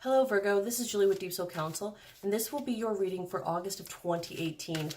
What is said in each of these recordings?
Hello Virgo, this is Julie with Deep Soul Counsel, and this will be your reading for August of 2018.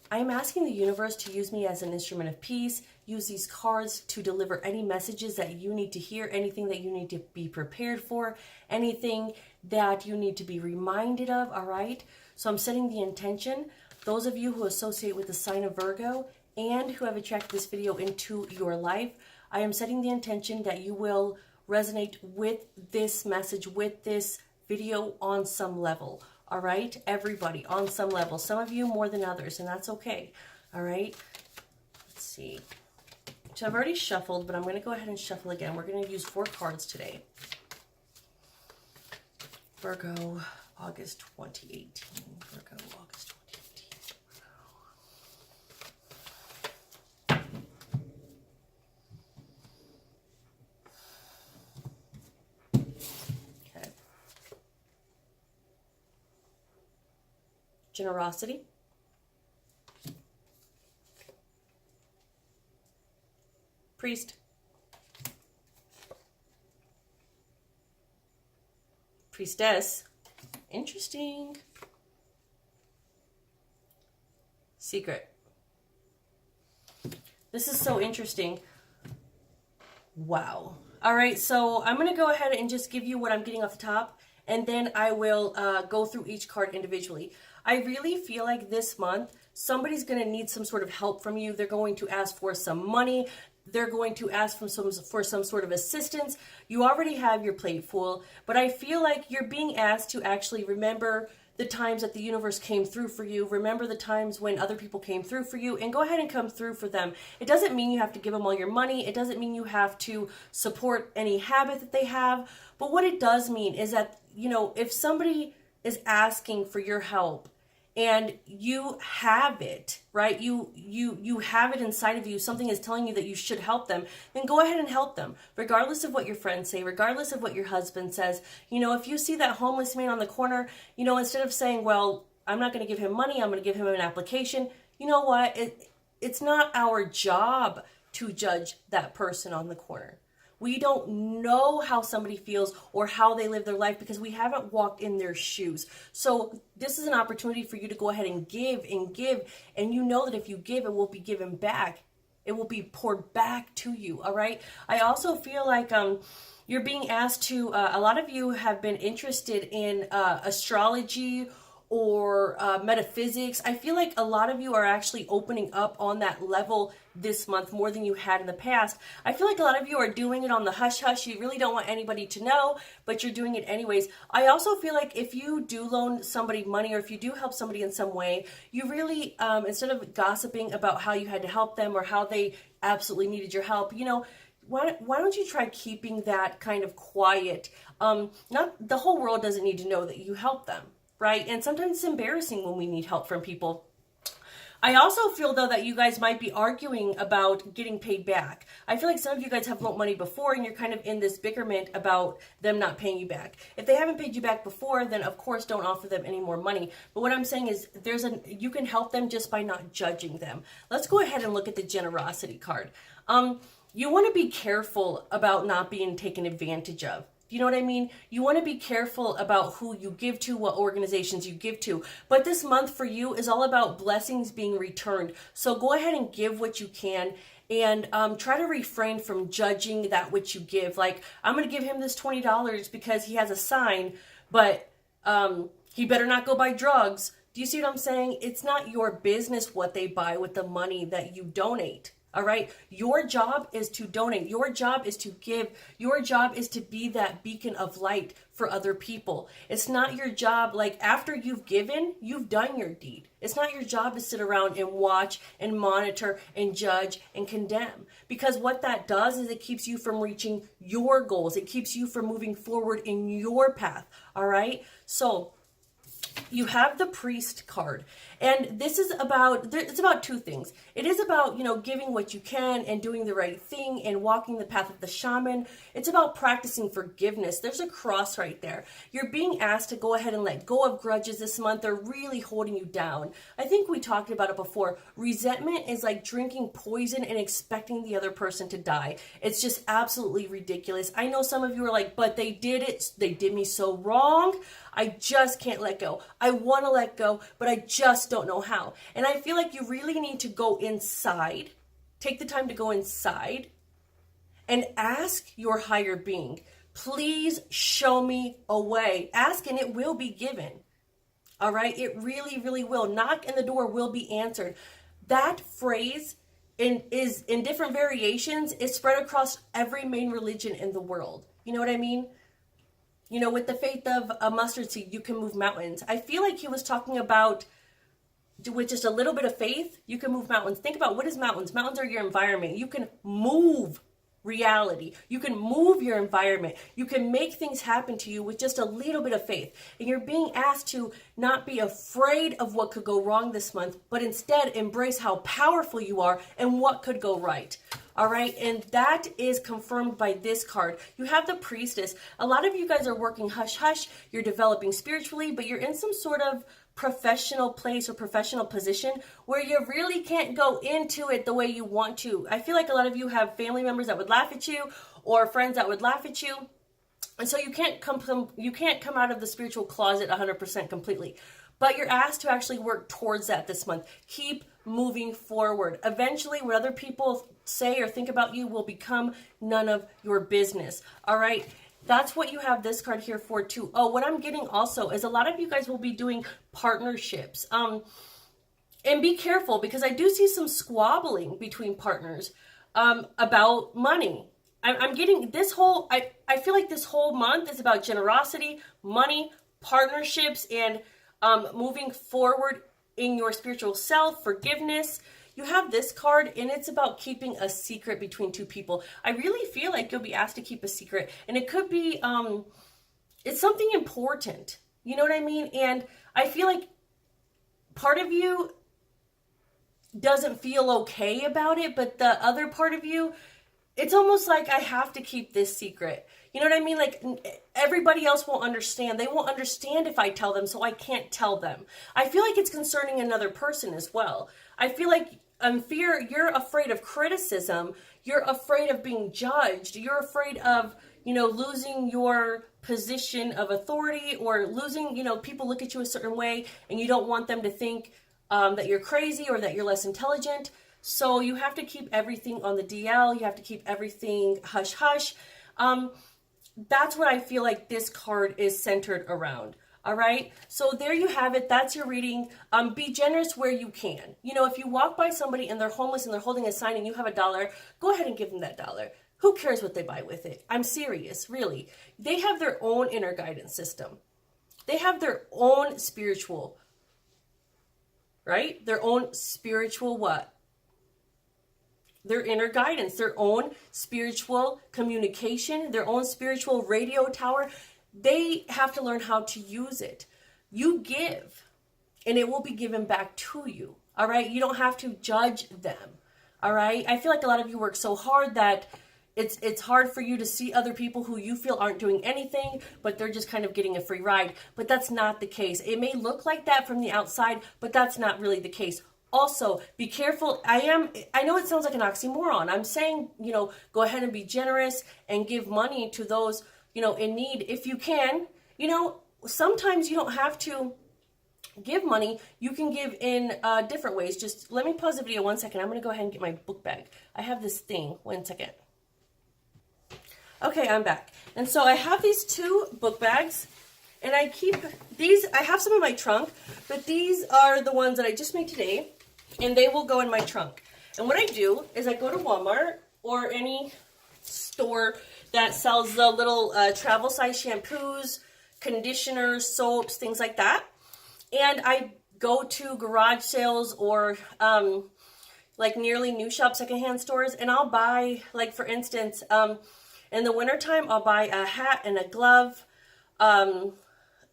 I am asking the universe to use me as an instrument of peace, use these cards to deliver any messages that you need to hear, anything that you need to be prepared for, anything that you need to be reminded of, all right? So I'm setting the intention. Those of you who associate with the sign of Virgo and who have attracted this video into your life, I am setting the intention that you will resonate with this message, with this video on some level. All right, everybody on some level. Some of you more than others, and that's okay. All right, let's see. So I've already shuffled, but I'm going to go ahead and shuffle again. We're going to use 4 cards today. Virgo, August 2018. Virgo, August 2018. Okay. Generosity. Priest. Priestess. Interesting. Secret. This is so interesting. Wow. All right, so I'm going to go ahead and just give you what I'm getting off the top, and then I will go through each card individually. I really feel like this month, somebody's going to need some sort of help from you. They're going to ask for some money. They're going to ask for some sort of assistance. You already have your plate full, but I feel like you're being asked to actually remember the times that the universe came through for you. Remember the times when other people came through for you, and go ahead and come through for them. It doesn't mean you have to give them all your money. It doesn't mean you have to support any habit that they have. But what it does mean is that, you know, if somebody is asking for your help, and you have it, right? You have it inside of you. Something is telling you that you should help them. Then go ahead and help them, regardless of what your friends say, regardless of what your husband says. You know, if you see that homeless man on the corner, you know, instead of saying, well, I'm not going to give him money, I'm going to give him an application. You know what? It's not our job to judge that person on the corner. We don't know how somebody feels or how they live their life because we haven't walked in their shoes. So this is an opportunity for you to go ahead and give, and you know that if you give, it will be given back. It will be poured back to you, all right? I also feel like you're being asked to, a lot of you have been interested in astrology or metaphysics. I feel like a lot of you are actually opening up on that level this month more than you had in the past. I feel like a lot of you are doing it on the hush-hush. You really don't want anybody to know, but you're doing it anyways. I also feel like if you do loan somebody money or if you do help somebody in some way, you really, instead of gossiping about how you had to help them or how they absolutely needed your help, you know, why don't you try keeping that kind of quiet? Not the whole world doesn't need to know that you help them. Right? And sometimes it's embarrassing when we need help from people. I also feel, though, that you guys might be arguing about getting paid back. I feel like some of you guys have loaned money before and you're kind of in this bickerment about them not paying you back. If they haven't paid you back before, then of course don't offer them any more money. But what I'm saying is you can help them just by not judging them. Let's go ahead and look at the generosity card. You want to be careful about not being taken advantage of. You know what I mean? You want to be careful about who you give to, what organizations you give to. But this month for you is all about blessings being returned. So go ahead and give what you can, and try to refrain from judging that which you give. Like, I'm going to give him this $20 because he has a sign, but he better not go buy drugs. Do you see what I'm saying? It's not your business what they buy with the money that you donate. All right. Your job is to donate. Your job is to give. Your job is to be that beacon of light for other people. It's not your job. Like, after you've given, you've done your deed. It's not your job to sit around and watch and monitor and judge and condemn, because what that does is it keeps you from reaching your goals. It keeps you from moving forward in your path. All right. So you have the Priest card, and this is about, it's about two things. It is about, giving what you can and doing the right thing and walking the path of the shaman. It's about practicing forgiveness. There's a cross right there. You're being asked to go ahead and let go of grudges this month. They're really holding you down. I think we talked about it before. Resentment is like drinking poison and expecting the other person to die. It's just absolutely ridiculous. I know some of you are like, but they did it. They did me so wrong. I just can't let go. I want to let go, but I just don't know how. And I feel like you really need to go inside, take the time to go inside and ask your higher being, please show me a way. Ask and it will be given. All right? It really, really will. Knock and the door will be answered. That phrase is in different variations. It's spread across every main religion in the world. You know what I mean? With the faith of a mustard seed, you can move mountains. I feel like he was talking about with just a little bit of faith, you can move mountains. Think about, what is mountains? Mountains are your environment. You can move reality. You can move your environment. You can make things happen to you with just a little bit of faith. And you're being asked to not be afraid of what could go wrong this month, but instead embrace how powerful you are and what could go right. All right, and that is confirmed by this card. You have the Priestess. A lot of you guys are working hush-hush. You're developing spiritually, but you're in some sort of professional place or professional position where you really can't go into it the way you want to. I feel like a lot of you have family members that would laugh at you or friends that would laugh at you. And so you can't come out of the spiritual closet 100% completely. But you're asked to actually work towards that this month. Keep moving forward. Eventually, what other people say or think about you will become none of your business. All right? That's what you have this card here for too. Oh, what I'm getting also is a lot of you guys will be doing partnerships. And be careful, because I do see some squabbling between partners about money. I'm getting this whole, I feel like this whole month is about generosity, money, partnerships, and moving forward in your spiritual self, forgiveness. You have this card, and it's about keeping a secret between two people. I really feel like you'll be asked to keep a secret, and it could be, it's something important. You know what I mean? And I feel like part of you doesn't feel okay about it, but the other part of you, it's almost like I have to keep this secret. You know what I mean? Like, everybody else won't understand. They won't understand if I tell them, so I can't tell them. I feel like it's concerning another person as well. I feel like you're afraid of criticism. You're afraid of being judged. You're afraid of, losing your position of authority, or losing, people look at you a certain way and you don't want them to think that you're crazy or that you're less intelligent. So you have to keep everything on the DL. You have to keep everything hush-hush. That's what I feel like this card is centered around. All right. So there you have it. That's your reading. Be generous where you can. If you walk by somebody and they're homeless and they're holding a sign and you have $1, go ahead and give them that $1. Who cares what they buy with it? I'm serious, really. They have their own inner guidance system. They have their own spiritual, right? Their own spiritual what? Their inner guidance, their own spiritual communication, their own spiritual radio tower. They have to learn how to use it. You give, and it will be given back to you. All right? You don't have to judge them. All right? I feel like a lot of you work so hard that it's hard for you to see other people who you feel aren't doing anything, but they're just kind of getting a free ride. But that's not the case. It may look like that from the outside, but that's not really the case. Also, be careful. I know it sounds like an oxymoron. I'm saying, go ahead and be generous and give money to those, in need if you can. Sometimes you don't have to give money. You can give in different ways. Just let me pause the video 1 second. I'm going to go ahead and get my book bag. I have this thing. 1 second. Okay, I'm back. And so I have these 2 book bags. And I keep these, I have some in my trunk, but these are the ones that I just made today, and they will go in my trunk. And what I do is I go to Walmart or any store that sells the little travel size shampoos, conditioners, soaps, things like that. And I go to garage sales or like nearly new shop secondhand stores, and I'll buy, like for instance, in the wintertime, I'll buy a hat and a glove,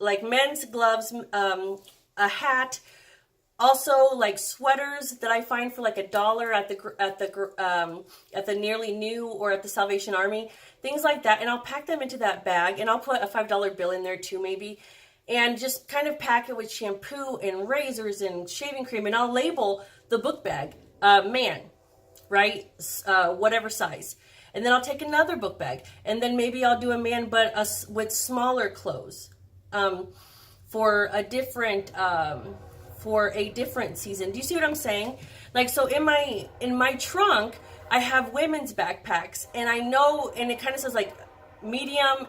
like men's gloves, a hat, also like sweaters that I find for like $1 at the Nearly New or at the Salvation Army, things like that. And I'll pack them into that bag, and I'll put a $5 bill in there too, maybe, and just kind of pack it with shampoo and razors and shaving cream, and I'll label the book bag man, right, whatever size. And then I'll take another book bag, and then maybe I'll do a man but with smaller clothes for a different season. Do you see what I'm saying? Like, so in my trunk, I have women's backpacks, and I know, and it kind of says like medium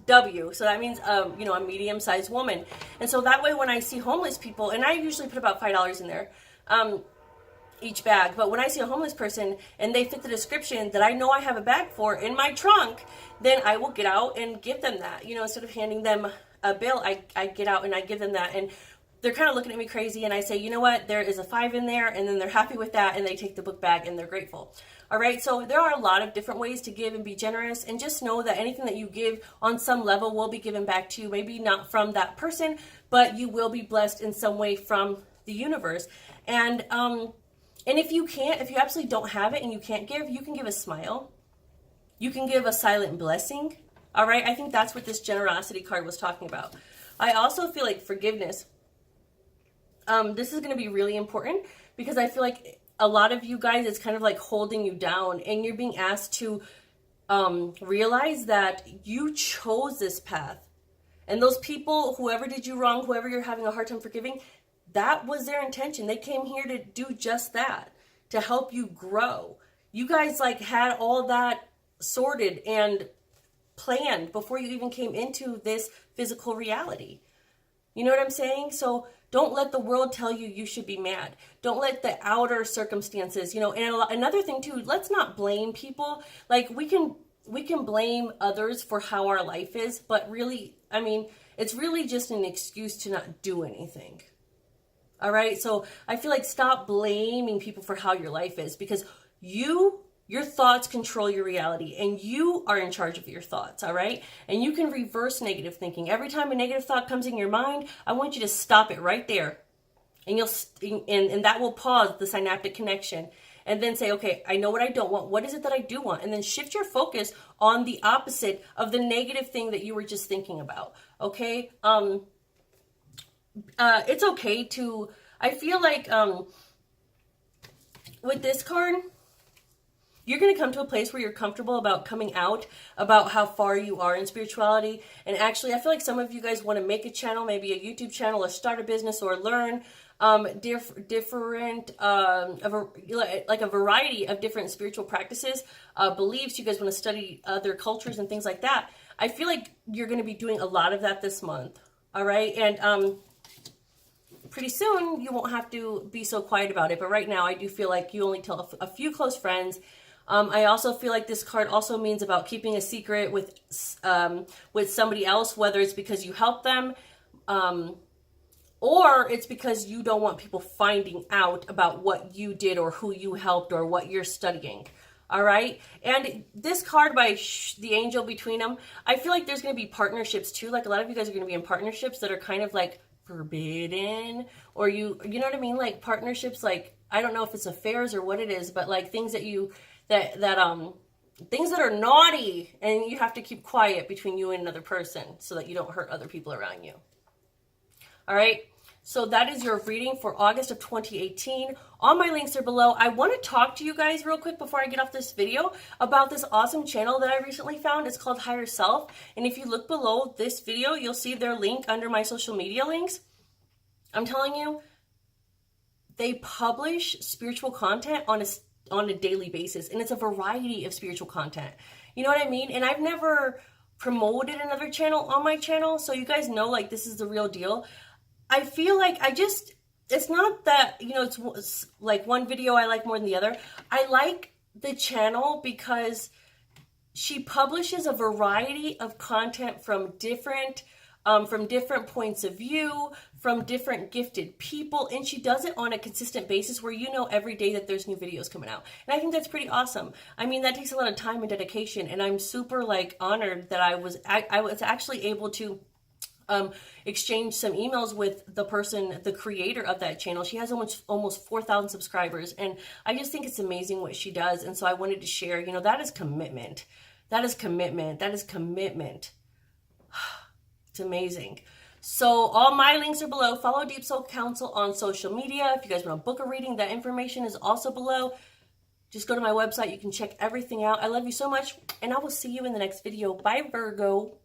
W, so that means a medium-sized woman. And so that way when I see homeless people, and I usually put about $5 in there each bag, but when I see a homeless person and they fit the description that I know I have a bag for in my trunk, then I will get out and give them that. Instead of handing them a bill, I get out and I give them that, and they're kind of looking at me crazy, and I say, you know what, there is a $5 in there, and then they're happy with that, and they take the book bag and they're grateful. All right, so there are a lot of different ways to give and be generous, and just know that anything that you give on some level will be given back to you. Maybe not from that person, but you will be blessed in some way from the universe. And if you absolutely don't have it and you can't give, you can give a smile. You can give a silent blessing. All right, I think that's what this generosity card was talking about. I also feel like forgiveness. This is going to be really important, because I feel like a lot of you guys, it's kind of like holding you down, and you're being asked to realize that you chose this path. And those people, whoever did you wrong, whoever you're having a hard time forgiving, that was their intention. They came here to do just that, to help you grow. You guys like had all that sorted and planned before you even came into this physical reality. You know what I'm saying? So don't let the world tell you you should be mad. Don't let the outer circumstances, and another thing too, let's not blame people. Like, we can blame others for how our life is, but really, it's really just an excuse to not do anything. All right? So I feel like stop blaming people for how your life is, because your thoughts control your reality, and you are in charge of your thoughts, all right? And you can reverse negative thinking. Every time a negative thought comes in your mind, I want you to stop it right there. And and that will pause the synaptic connection. And then say, okay, I know what I don't want. What is it that I do want? And then shift your focus on the opposite of the negative thing that you were just thinking about, okay? It's okay to, I feel like with this card, you're going to come to a place where you're comfortable about coming out about how far you are in spirituality. And actually, I feel like some of you guys want to make a channel, maybe a YouTube channel, or start a business, or learn different, like a variety of different spiritual practices, beliefs. You guys want to study other cultures and things like that. I feel like you're going to be doing a lot of that this month. All right. And pretty soon you won't have to be so quiet about it. But right now I do feel like you only tell a few close friends. I also feel like this card also means about keeping a secret with somebody else, whether it's because you help them, or it's because you don't want people finding out about what you did or who you helped or what you're studying. All right. And this card by the angel between them, I feel like there's going to be partnerships too. Like, a lot of you guys are going to be in partnerships that are kind of like forbidden, or you know what I mean? Like partnerships, like, I don't know if it's affairs or what it is, but like things that things that are naughty, and you have to keep quiet between you and another person so that you don't hurt other people around you. All right. So that is your reading for August of 2018. All my links are below. I want to talk to you guys real quick before I get off this video about this awesome channel that I recently found. It's called Higher Self. And if you look below this video, you'll see their link under my social media links. I'm telling you, they publish spiritual content on a daily basis, and it's a variety of spiritual content. You know what I mean? And I've never promoted another channel on my channel, so you guys know, like, this is the real deal. I feel like it's not that, it's like one video I like more than the other. I like the channel because she publishes a variety of content from different points of view, from different gifted people, and she does it on a consistent basis where you know every day that there's new videos coming out. And I think that's pretty awesome. I mean, that takes a lot of time and dedication, and I'm super like honored that I was actually able to exchanged some emails with the person, the creator of that channel. She has almost 4,000 subscribers, and I just think it's amazing what she does. And so I wanted to share, you know, that is commitment. That is commitment. That is commitment. It's amazing. So all my links are below. Follow Deep Soul Council on social media. If you guys want to book a reading, that information is also below. Just go to my website. You can check everything out. I love you so much, and I will see you in the next video. Bye, Virgo.